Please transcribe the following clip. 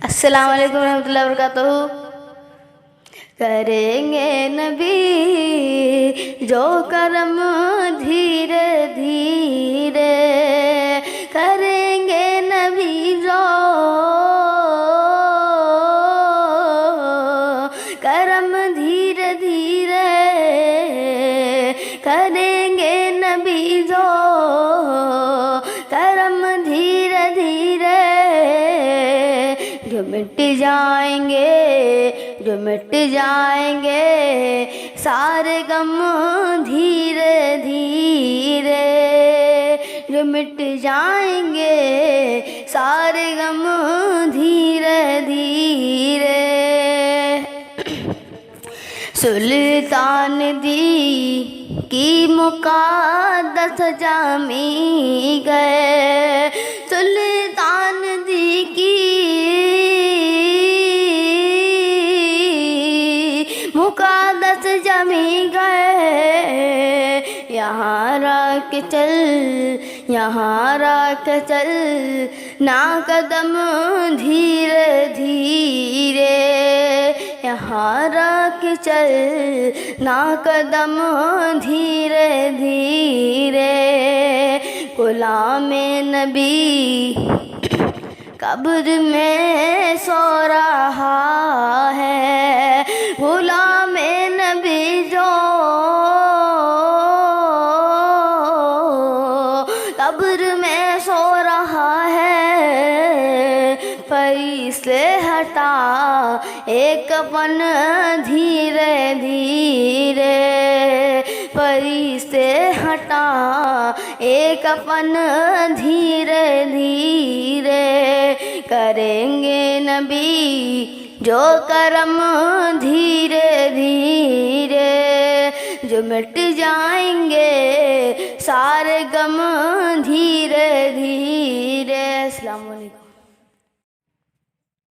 السلام علیکم ورحمۃ اللہ وبرکاتہ۔ کریں گے نبی جو کرم دھیرے دھیرے، کریں گے نبی جو کرم دھیرے دھیرے، کریں گے نبی جو کرم دھیرے دھیرے، جو مٹ جائیں گے جو مٹ جائیں گے سارے غم دھیرے دھیرے، جو مٹ جائیں گے سارے غم دھیرے دھیرے۔ سلطان دی کی مقدس جامی گئے، سلطان دی کی مقدس جمی گئے، یہاں رکھ چل یہاں رکھ چل نا قدم دھیرے دھیرے، یہاں رکھ چل نا قدم دھیرے دھیرے۔ غلام نبی قبر میں سو رہا ہے، غلام نبی جو قبر میں سو رہا ہے، فرشتے ہٹا ایک کفن دھیرے دھیرے، فرشتے ہٹا ایک کفن دھیرے دھیرے، کریں گے نبی جو کرم دھیرے دھیرے، جو مٹ جائیں گے سارے غم دھیرے دھیرے۔ السلام علیکم۔